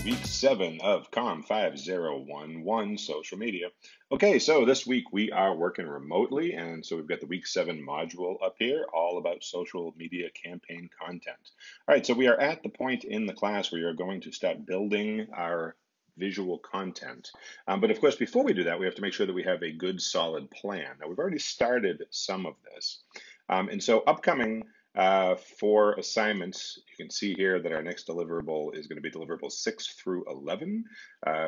week 7 of COMM5011 social media. Okay, so this week we are working remotely, and so we've got the week 7 module up here, all about social media campaign content. All right, so we are at the point in the class where you're going to start building our visual content. But of course, before we do that, we have to make sure that we have a good, solid plan. Now, we've already started some of this. And so upcoming for assignments, you can see here that our next deliverable is going to be deliverables 6 through 11,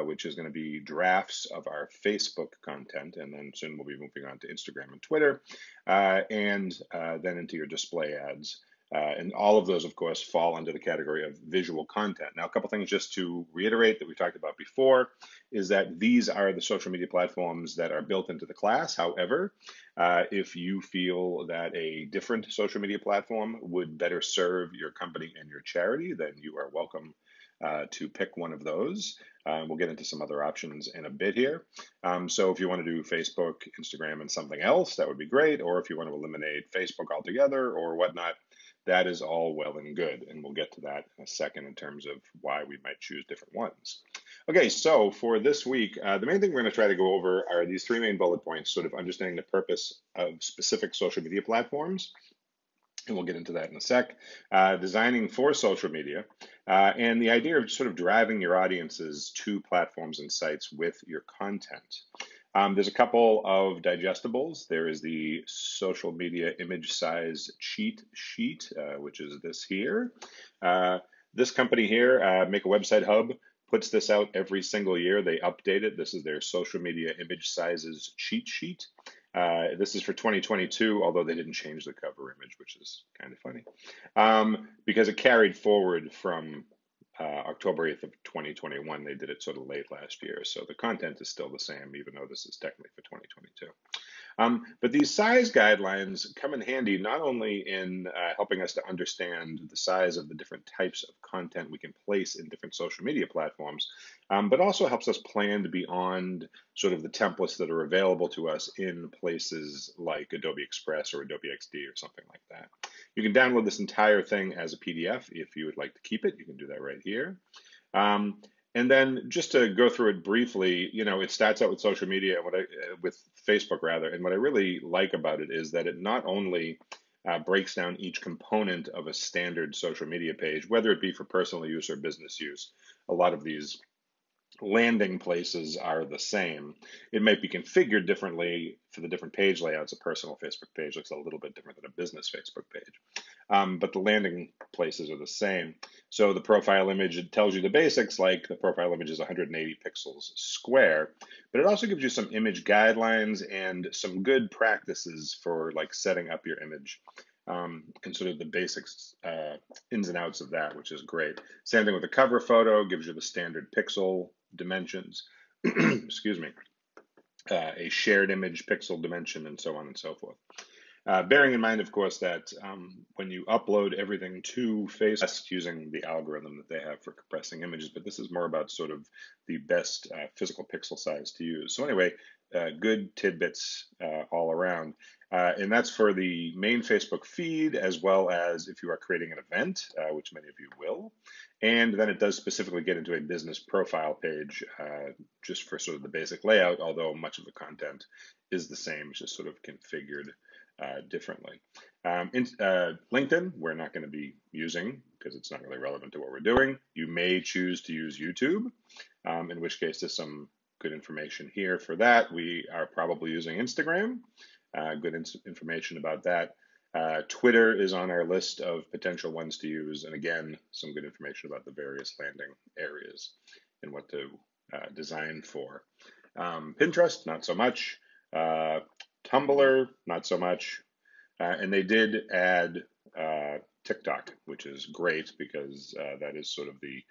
which is going to be drafts of our Facebook content, and then soon we'll be moving on to Instagram and Twitter, and then into your display ads. And all of those, of course, fall under the category of visual content. Now, a couple things just to reiterate that we talked about before is that these are the social media platforms that are built into the class. However, if you feel that a different social media platform would better serve your company and your charity, then you are welcome to pick one of those. We'll get into some other options in a bit here. So if you want to do Facebook, Instagram, and something else, that would be great. Or if you want to eliminate Facebook altogether or whatnot, that is all well and good. And we'll get to that in a second in terms of why we might choose different ones. Okay, so for this week, the main thing we're going to try to go over are these 3 main bullet points, sort of understanding the purpose of specific social media platforms. And we'll get into that in a sec. Designing for social media, and the idea of sort of driving your audiences to platforms and sites with your content. There's a couple of digestibles. There is the social media image size cheat sheet, which is this here. This company here, Make a Website Hub, puts this out every single year. They update it. This is their social media image sizes cheat sheet. This is for 2022, although they didn't change the cover image, which is kind of funny, because it carried forward from October 8th of 2021. They did it sort of late last year, so the content is still the same, even though this is technically for 2022. But these size guidelines come in handy not only in helping us to understand the size of the different types of content we can place in different social media platforms, but also helps us plan beyond sort of the templates that are available to us in places like Adobe Express or Adobe XD or something like that. You can download this entire thing as a PDF if you would like to keep it. You can do that right here. And then just to go through it briefly, you know, it starts out with social media, with Facebook rather, and what I really like about it is that it not only breaks down each component of a standard social media page, whether it be for personal use or business use. A lot of these landing places are the same. It might be configured differently for the different page layouts. A personal Facebook page looks a little bit different than a business Facebook page, but the landing places are the same. So the profile image, it tells you the basics, like the profile image is 180 pixels square, but it also gives you some image guidelines and some good practices for like setting up your image. And sort of the basics, ins and outs of that, which is great. Same thing with the cover photo, gives you the standard pixel dimensions, excuse me, a shared image pixel dimension, and so on and so forth. Bearing in mind, of course, that when you upload everything to Facebook using the algorithm that they have for compressing images, but this is more about sort of the best physical pixel size to use. So anyway, good tidbits all around. And that's for the main Facebook feed, as well as if you are creating an event, which many of you will. And then it does specifically get into a business profile page, just for sort of the basic layout, although much of the content is the same, it's just sort of configured differently. LinkedIn, we're not going to be using because it's not really relevant to what we're doing. You may choose to use YouTube, in which case there's some good information here for that. We are probably using Instagram. Good information about that. Twitter is on our list of potential ones to use, and again, some good information about the various landing areas and what to design for. Pinterest, not so much. Tumblr, not so much. And they did add TikTok, which is great because that is sort of the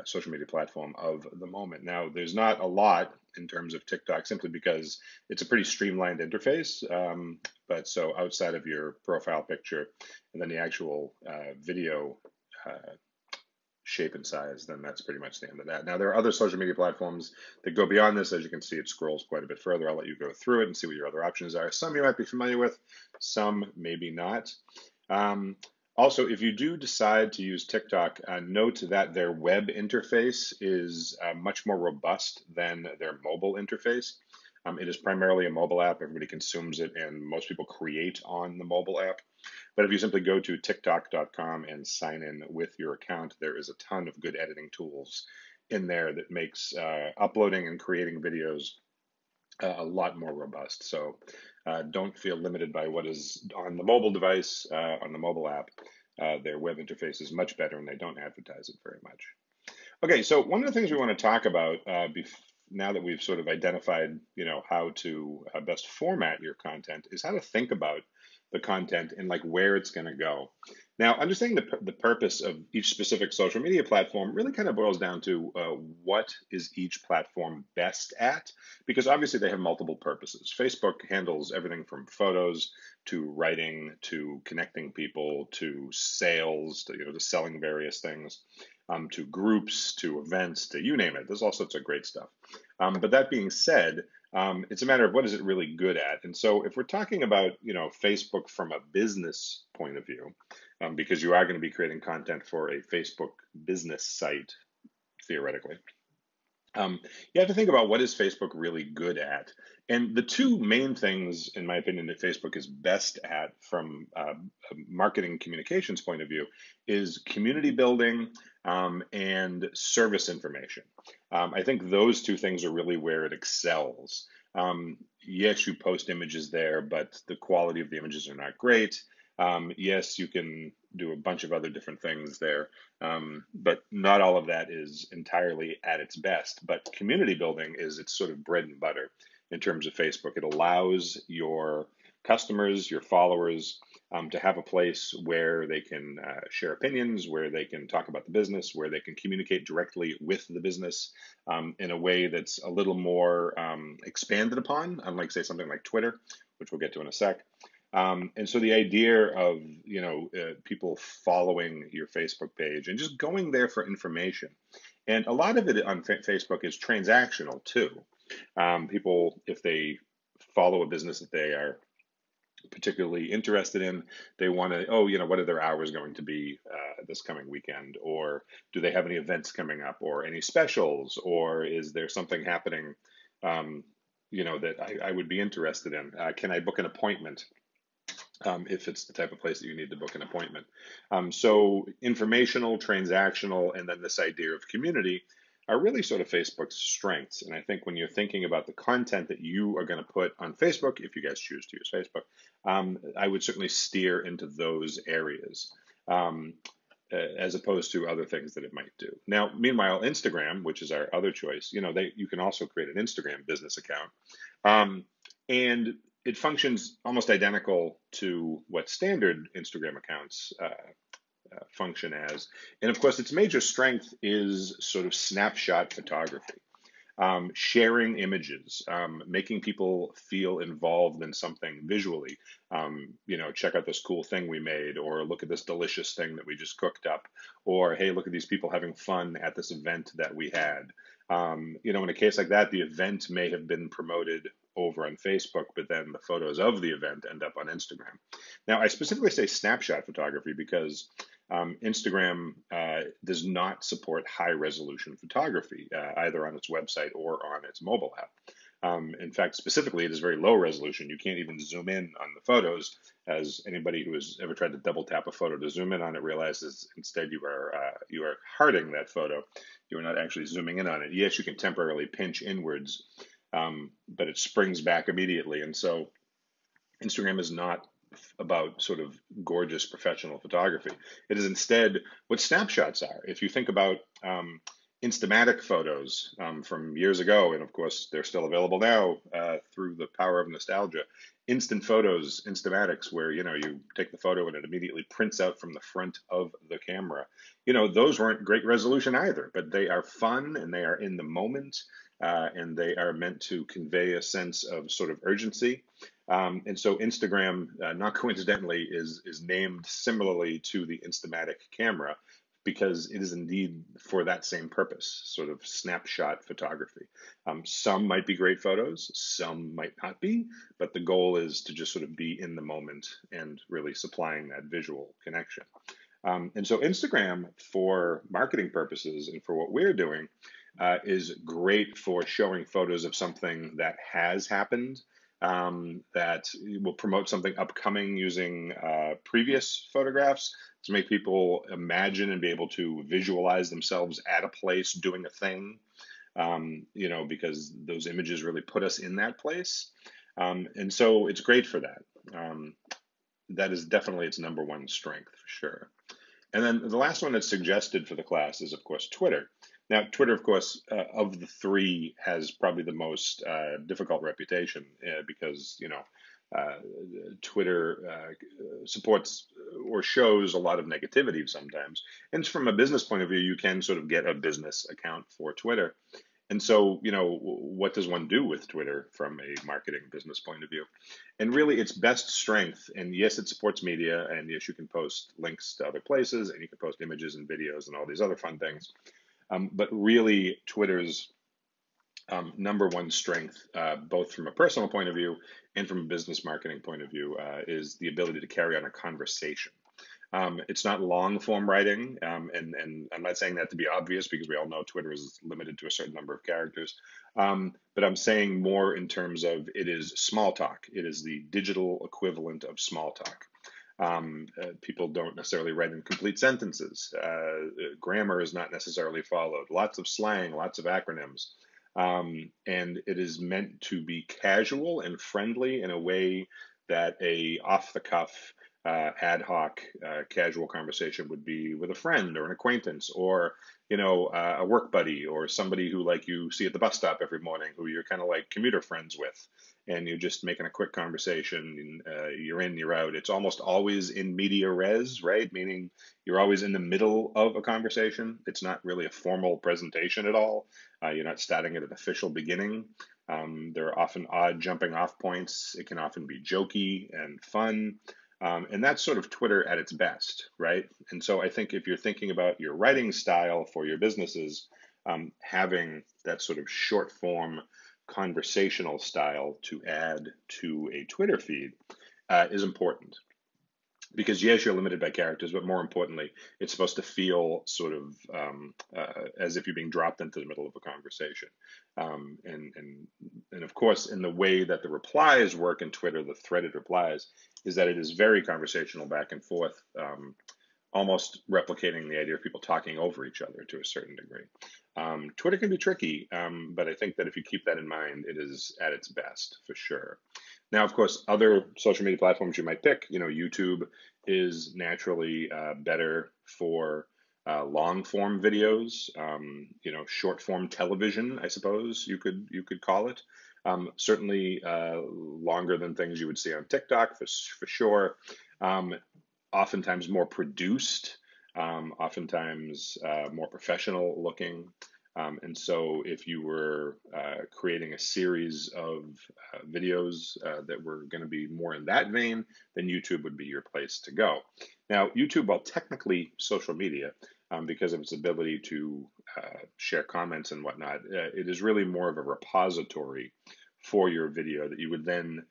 social media platform of the moment. Now, there's not a lot in terms of TikTok simply because it's a pretty streamlined interface. But so outside of your profile picture and then the actual video shape and size, then that's pretty much the end of that. Now, there are other social media platforms that go beyond this. As you can see, it scrolls quite a bit further. I'll let you go through it and see what your other options are. Some you might be familiar with, some maybe not. Also, if you do decide to use TikTok, note that their web interface is much more robust than their mobile interface. It is primarily a mobile app. Everybody consumes it, and most people create on the mobile app. But if you simply go to TikTok.com and sign in with your account, there is a ton of good editing tools in there that makes uploading and creating videos a lot more robust. So don't feel limited by what is on the mobile device, on the mobile app. Their web interface is much better, and they don't advertise it very much. Okay, so one of the things we want to talk about now that we've sort of identified, how to best format your content is how to think about the content and like where it's going to go. Now, understanding the purpose of each specific social media platform really kind of boils down to what is each platform best at, because obviously they have multiple purposes. Facebook handles everything from photos to writing to connecting people to sales to selling various things to groups, to events, to you name it. There's all sorts of great stuff. But that being said, it's a matter of what is it really good at. And so if we're talking about, Facebook from a business point of view, because you are going to be creating content for a Facebook business site, theoretically, you have to think about what is Facebook really good at. And the two main things, in my opinion, that Facebook is best at from a marketing communications point of view is community building and service information. I think those two things are really where it excels. Yes, you post images there, but the quality of the images are not great. Yes, you can do a bunch of other different things there, but not all of that is entirely at its best. But community building is its sort of bread and butter in terms of Facebook. It allows your customers, your followers, to have a place where they can share opinions, where they can talk about the business, where they can communicate directly with the business in a way that's a little more expanded upon, unlike, say, something like Twitter, which we'll get to in a sec. And so the idea of people following your Facebook page and just going there for information, and a lot of it on Facebook is transactional too. People, if they follow a business that they are particularly interested in, they want to, what are their hours going to be this coming weekend, or do they have any events coming up, or any specials, or is there something happening, that I would be interested in? Can I book an appointment? If it's the type of place that you need to book an appointment. So informational, transactional, and then this idea of community are really sort of Facebook's strengths. And I think when you're thinking about the content that you are going to put on Facebook, if you guys choose to use Facebook, I would certainly steer into those areas. As opposed to other things that it might do. Now, meanwhile, Instagram, which is our other choice, you can also create an Instagram business account. And it functions almost identical to what standard Instagram accounts function as. And of course, its major strength is sort of snapshot photography. Sharing images, making people feel involved in something visually. Check out this cool thing we made, or look at this delicious thing that we just cooked up, or hey, look at these people having fun at this event that we had. In a case like that, the event may have been promoted over on Facebook, but then the photos of the event end up on Instagram. Now, I specifically say snapshot photography because Instagram does not support high resolution photography, either on its website or on its mobile app. In fact, specifically, it is very low resolution. You can't even zoom in on the photos, as anybody who has ever tried to double tap a photo to zoom in on it realizes instead you are harding that photo. You are not actually zooming in on it. Yes, you can temporarily pinch inwards, but it springs back immediately. And so Instagram is not about sort of gorgeous professional photography. It is instead what snapshots are. If you think about Instamatic photos from years ago, and of course they're still available now through the power of nostalgia. Instant photos, Instamatics, where you take the photo and it immediately prints out from the front of the camera. Those weren't great resolution either, but they are fun and they are in the moment, and they are meant to convey a sense of sort of urgency. And so Instagram, not coincidentally, is named similarly to the Instamatic camera, because it is indeed for that same purpose, sort of snapshot photography. Some might be great photos, some might not be, but the goal is to just sort of be in the moment and really supplying that visual connection. And so Instagram, for marketing purposes and for what we're doing, is great for showing photos of something that has happened, that will promote something upcoming using previous photographs to make people imagine and be able to visualize themselves at a place doing a thing, because those images really put us in that place. And so it's great for that. That is definitely its number one strength for sure. And then the last one that's suggested for the class is, of course, Twitter. Now, Twitter, of course, of the three, has probably the most difficult reputation because, uh, Twitter supports or shows a lot of negativity sometimes. And from a business point of view, you can sort of get a business account for Twitter. And so, what does one do with Twitter from a marketing business point of view? And really, its best strength, and yes, it supports media, and yes, you can post links to other places, and you can post images and videos and all these other fun things. But really, Twitter's number one strength, both from a personal point of view and from a business marketing point of view, is the ability to carry on a conversation. It's not long form writing, and I'm not saying that to be obvious because we all know Twitter is limited to a certain number of characters. But I'm saying more in terms of it is small talk. It is the digital equivalent of small talk. People don't necessarily write in complete sentences. Grammar is not necessarily followed. Lots of slang, lots of acronyms. And it is meant to be casual and friendly in a way that a off-the-cuff, ad hoc, casual conversation would be with a friend or an acquaintance, or a work buddy, or somebody who like you see at the bus stop every morning, who you're kind of like commuter friends with, and you're just making a quick conversation. You're in, you're out. It's almost always in media res, right? Meaning you're always in the middle of a conversation. It's not really a formal presentation at all. You're not starting at an official beginning. There are often odd jumping off points. It can often be jokey and fun. And that's sort of Twitter at its best, right? And so I think if you're thinking about your writing style for your businesses, having that sort of short form conversational style to add to a Twitter feed is important. Because yes, you're limited by characters, but more importantly, it's supposed to feel sort of as if you're being dropped into the middle of a conversation. And of course, in the way that the replies work in Twitter, the threaded replies, is that it is very conversational back and forth, almost replicating the idea of people talking over each other to a certain degree. Twitter can be tricky, but I think that if you keep that in mind, it is at its best for sure. Now, of course, other social media platforms you might pick, YouTube is naturally better for long form videos, short form television, I suppose you could call it. Certainly longer than things you would see on TikTok for sure. Oftentimes more produced, oftentimes more professional looking. And so if you were creating a series of videos that were going to be more in that vein, then YouTube would be your place to go. Now, YouTube, while technically social media, because of its ability to share comments and whatnot, it is really more of a repository for your video that you would then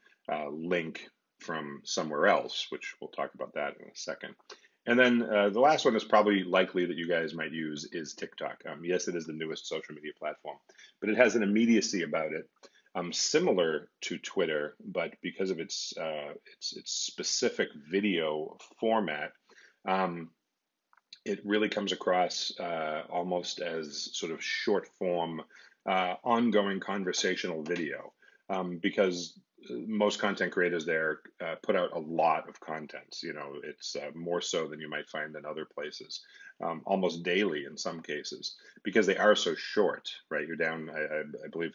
link from somewhere else, which we'll talk about that in a second. And then the last one is probably likely that you guys might use is TikTok. Yes, it is the newest social media platform, but it has an immediacy about it, similar to Twitter, but because of its specific video format, it really comes across almost as sort of short form, ongoing conversational video, because most content creators there put out a lot of content. It's more so than you might find in other places, almost daily in some cases, because they are so short, right? You're down, I believe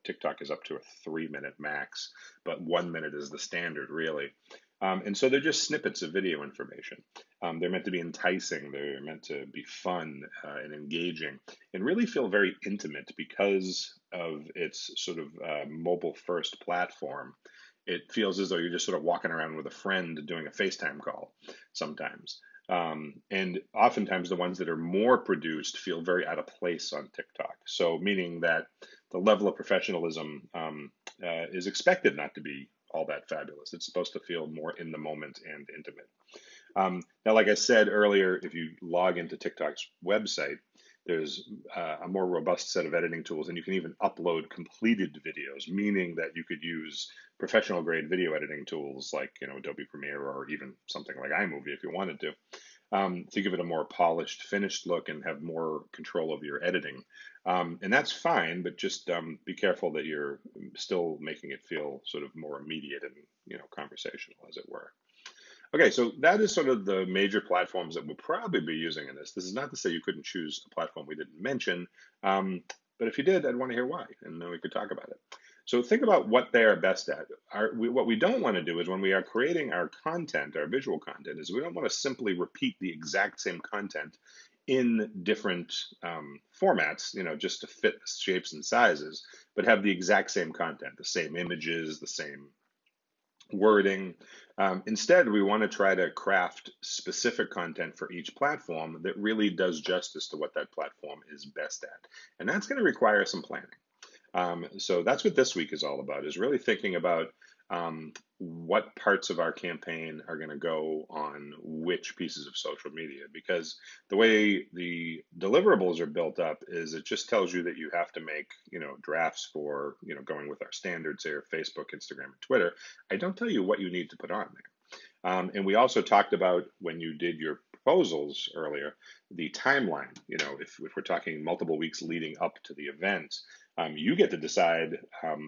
TikTok is up to a 3-minute max, but 1 minute is the standard, really. And so they're just snippets of video information. They're meant to be enticing, they're meant to be fun and engaging, and really feel very intimate because of its sort of mobile first platform. It feels as though you're just sort of walking around with a friend doing a FaceTime call sometimes. And oftentimes the ones that are more produced feel very out of place on TikTok. So meaning that the level of professionalism is expected not to be all that fabulous. It's supposed to feel more in the moment and intimate. Now, like I said earlier, if you log into TikTok's website, there's a more robust set of editing tools, and you can even upload completed videos, meaning that you could use professional grade video editing tools like Adobe Premiere or even something like iMovie if you wanted to give it a more polished, finished look and have more control over your editing. And that's fine, but just be careful that you're still making it feel sort of more immediate and conversational, as it were. Okay, so that is sort of the major platforms that we'll probably be using in this. This is not to say you couldn't choose a platform we didn't mention, but if you did, I'd want to hear why, and then we could talk about it. So think about what they are best at. What we don't want to do is when we are creating our content, our visual content, is we don't want to simply repeat the exact same content in different formats, just to fit shapes and sizes, but have the exact same content, the same images, the same wording. Instead, we want to try to craft specific content for each platform that really does justice to what that platform is best at. And that's going to require some planning. So that's what this week is all about, is really thinking about what parts of our campaign are going to go on which pieces of social media. Because the way the deliverables are built up is it just tells you that you have to make, drafts for, going with our standards here, Facebook, Instagram, and Twitter. I don't tell you what you need to put on there. And we also talked about, when you did your proposals earlier, the timeline. If we're talking multiple weeks leading up to the event, you get to decide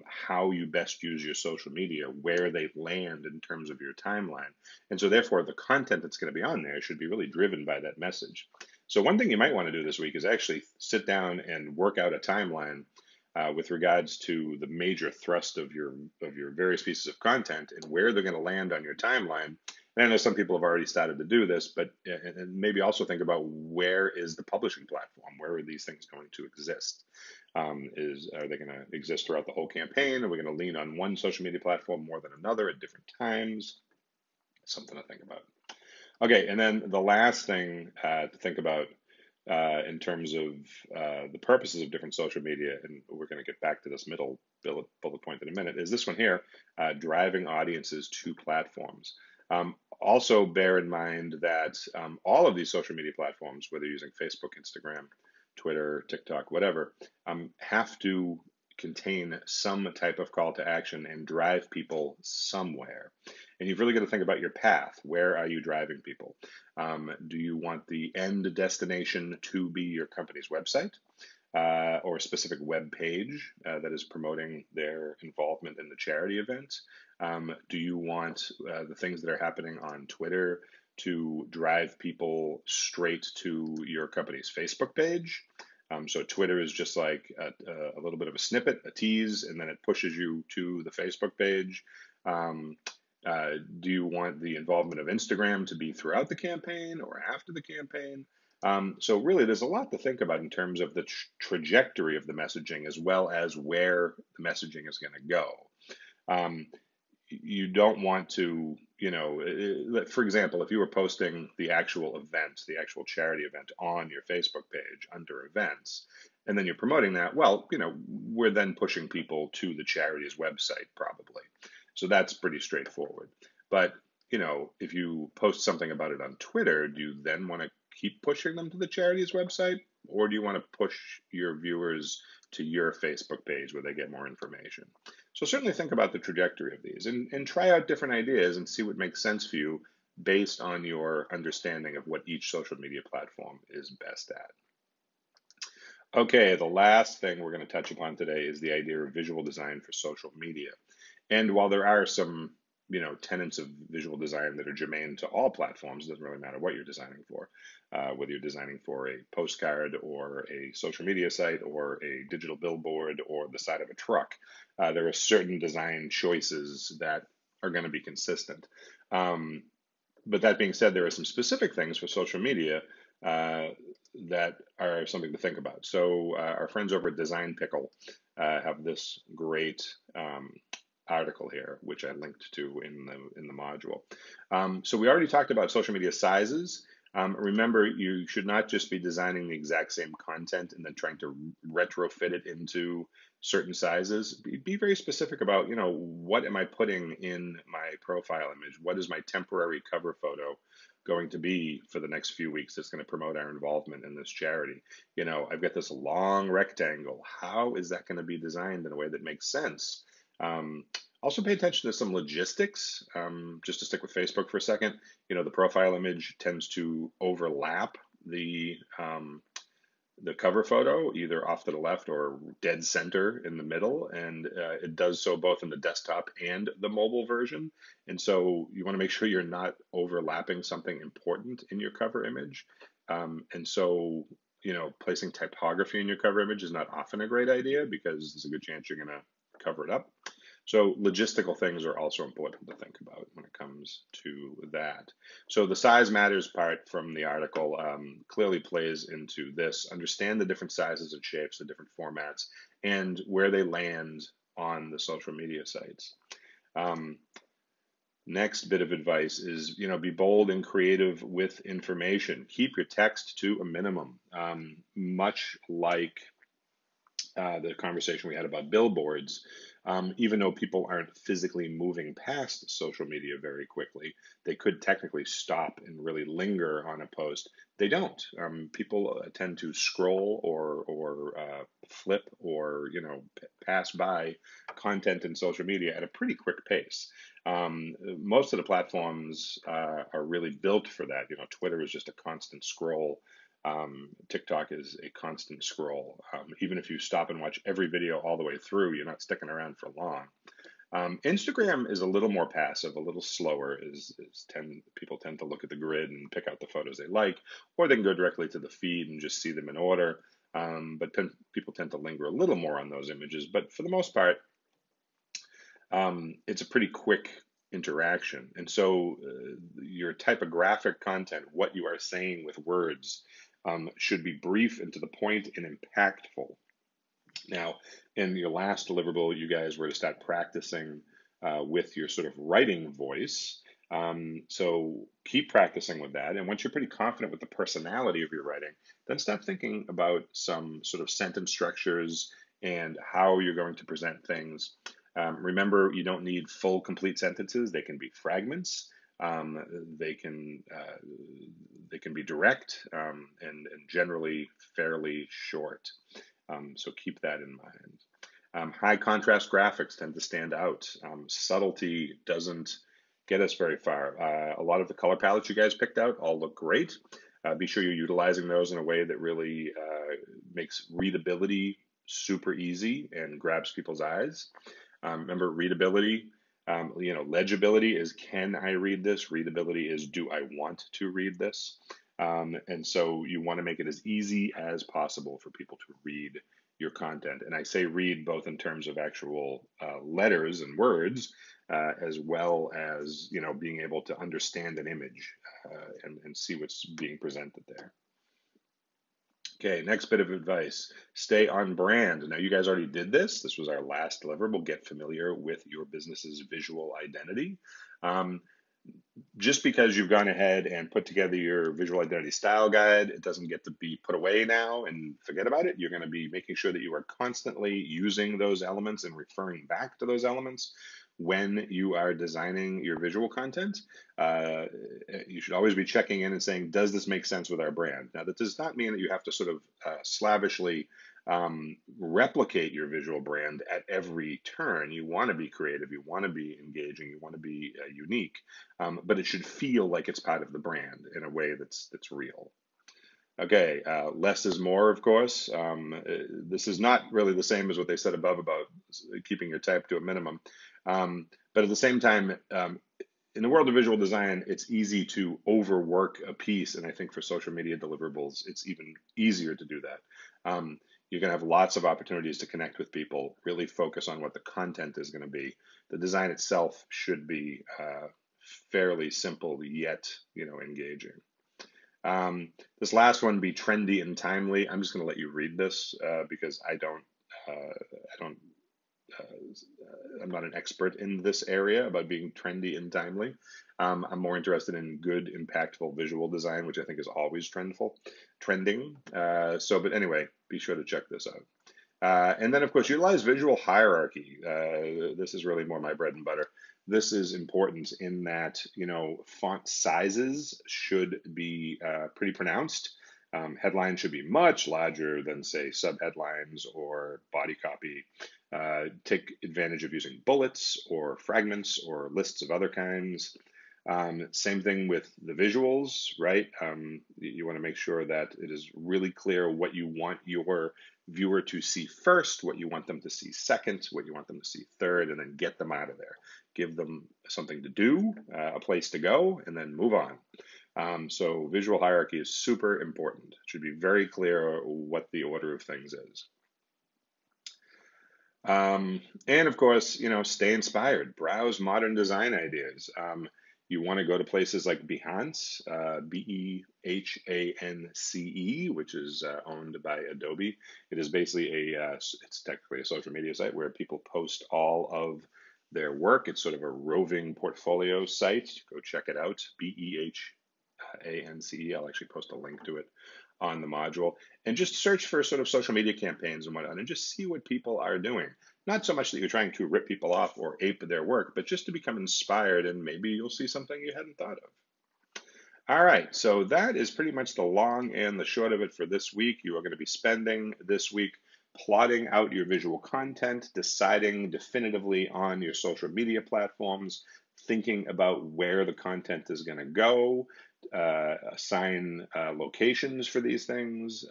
how you best use your social media, where they land in terms of your timeline. And so therefore, the content that's going to be on there should be really driven by that message. So one thing you might want to do this week is actually sit down and work out a timeline with regards to the major thrust of your various pieces of content and where they're going to land on your timeline. And I know some people have already started to do this, but and maybe also think about, where is the publishing platform? Where are these things going to exist? Are they going to exist throughout the whole campaign? Are we going to lean on one social media platform more than another at different times? Something to think about. Okay, and then the last thing to think about in terms of the purposes of different social media, and we're going to get back to this middle bullet point in a minute, is this one here, driving audiences to platforms. Also bear in mind that all of these social media platforms, whether you're using Facebook, Instagram, Twitter, TikTok, whatever, have to contain some type of call to action and drive people somewhere. And you've really got to think about your path. Where are you driving people? Do you want the end destination to be your company's website or a specific web page that is promoting their involvement in the charity event? Do you want the things that are happening on Twitter to drive people straight to your company's Facebook page? So Twitter is just like a little bit of a snippet, a tease, and then it pushes you to the Facebook page. Do you want the involvement of Instagram to be throughout the campaign or after the campaign? So really, there's a lot to think about in terms of the trajectory of the messaging, as well as where the messaging is going to go. You don't want to, for example, if you were posting the actual event, the actual charity event on your Facebook page under events, and then you're promoting that, well, we're then pushing people to the charity's website probably. So that's pretty straightforward. But, if you post something about it on Twitter, do you then want to keep pushing them to the charity's website? Or do you want to push your viewers to your Facebook page where they get more information? So certainly think about the trajectory of these and try out different ideas and see what makes sense for you based on your understanding of what each social media platform is best at. Okay, the last thing we're going to touch upon today is the idea of visual design for social media. And while there are some tenets of visual design that are germane to all platforms, it doesn't really matter what you're designing for, whether you're designing for a postcard or a social media site or a digital billboard or the side of a truck. There are certain design choices that are going to be consistent. But that being said, there are some specific things for social media that are something to think about. So our friends over at Design Pickle have this great article here, which I linked to in the module. So we already talked about social media sizes. Remember, you should not just be designing the exact same content and then trying to retrofit it into certain sizes. Be very specific about, what am I putting in my profile image? What is my temporary cover photo going to be for the next few weeks that's going to promote our involvement in this charity? I've got this long rectangle. How is that going to be designed in a way that makes sense? Um, Also pay attention to some logistics. Just to stick with Facebook for a second, the profile image tends to overlap the cover photo, either off to the left or dead center in the middle, and it does so both in the desktop and the mobile version. And so you want to make sure you're not overlapping something important in your cover image. And so, placing typography in your cover image is not often a great idea because there's a good chance you're going to cover it up. So logistical things are also important to think about when it comes to that. So the size matters part from the article clearly plays into this. Understand the different sizes and shapes, the different formats, and where they land on the social media sites. Um, Next bit of advice is, be bold and creative with information. Keep your text to a minimum. Much like the conversation we had about billboards, even though people aren't physically moving past social media very quickly, they could technically stop and really linger on a post. They don't. People tend to scroll or flip or pass by content in social media at a pretty quick pace. Most of the platforms are really built for that. Twitter is just a constant scroll. TikTok is a constant scroll. Even if you stop and watch every video all the way through, you're not sticking around for long. Instagram is a little more passive, a little slower. People tend to look at the grid and pick out the photos they like, or they can go directly to the feed and just see them in order. But people tend to linger a little more on those images. But for the most part, it's a pretty quick interaction. And so your typographic content, what you are saying with words, should be brief and to the point and impactful. Now, in your last deliverable, you guys were to start practicing with your sort of writing voice. So keep practicing with that. And once you're pretty confident with the personality of your writing, then start thinking about some sort of sentence structures and how you're going to present things. Remember, you don't need full, complete sentences. They can be fragments. They can be direct and generally fairly short. So keep that in mind. High contrast graphics tend to stand out. Subtlety doesn't get us very far. A lot of the color palettes you guys picked out all look great. Be sure you're utilizing those in a way that really makes readability super easy and grabs people's eyes. Remember, readability, legibility is can I read this? Readability is do I want to read this? And so you want to make it as easy as possible for people to read your content. And I say read both in terms of actual letters and words, as well as being able to understand an image and see what's being presented there. Okay, next bit of advice, stay on brand. Now, you guys already did this. This was our last deliverable. Get familiar with your business's visual identity. Just because you've gone ahead and put together your visual identity style guide, it doesn't get to be put away now and forget about it. You're going to be making sure that you are constantly using those elements and referring back to those elements when you are designing your visual content. You should always be checking in and saying, does this make sense with our brand? Now, that does not mean that you have to sort of slavishly replicate your visual brand at every turn. You want to be creative, you want to be engaging, you want to be unique, but it should feel like it's part of the brand in a way that's real. Okay, less is more, of course. This is not really the same as what they said above about keeping your type to a minimum. But at the same time, in the world of visual design, it's easy to overwork a piece. And I think for social media deliverables, it's even easier to do that. You're going to have lots of opportunities to connect with people, really focus on what the content is going to be. The design itself should be fairly simple yet, engaging. This last one, be trendy and timely. I'm just going to let you read this because I'm not an expert in this area about being trendy and timely. I'm more interested in good, impactful visual design, which I think is always trending. But anyway, be sure to check this out. And then, of course, utilize visual hierarchy. This is really more my bread and butter. This is important in that, font sizes should be pretty pronounced. Headlines should be much larger than, say, subheadlines or body copy. Take advantage of using bullets or fragments or lists of other kinds. Same thing with the visuals, right? You want to make sure that it is really clear what you want your viewer to see first, what you want them to see second, what you want them to see third, and then get them out of there. Give them something to do, a place to go, and then move on. So visual hierarchy is super important. It should be very clear what the order of things is. And of course, stay inspired. Browse modern design ideas. You want to go to places like Behance, Behance, which is owned by Adobe. It is basically it's technically a social media site where people post all of their work. It's sort of a roving portfolio site. Go check it out, Behance. I'll actually post a link to it on the module, and just search for sort of social media campaigns and whatnot, and just see what people are doing. Not so much that you're trying to rip people off or ape their work, but just to become inspired, and maybe you'll see something you hadn't thought of. All right, so that is pretty much the long and the short of it for this week. You are going to be spending this week plotting out your visual content, deciding definitively on your social media platforms, thinking about where the content is going to go, assign locations for these things,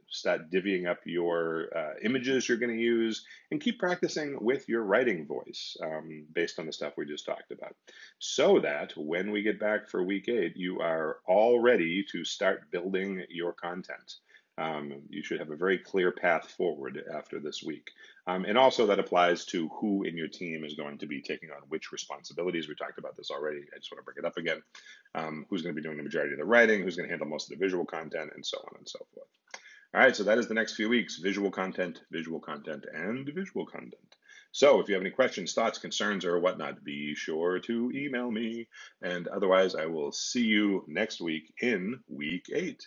start divvying up your images you're going to use, and keep practicing with your writing voice based on the stuff we just talked about. So that when we get back for week 8, you are all ready to start building your content. You should have a very clear path forward after this week. And also that applies to who in your team is going to be taking on which responsibilities. We talked about this already. I just want to bring it up again. Who's going to be doing the majority of the writing, who's going to handle most of the visual content, and so on and so forth. All right, so that is the next few weeks, visual content, and visual content. So if you have any questions, thoughts, concerns, or whatnot, be sure to email me. And otherwise, I will see you next week in week 8.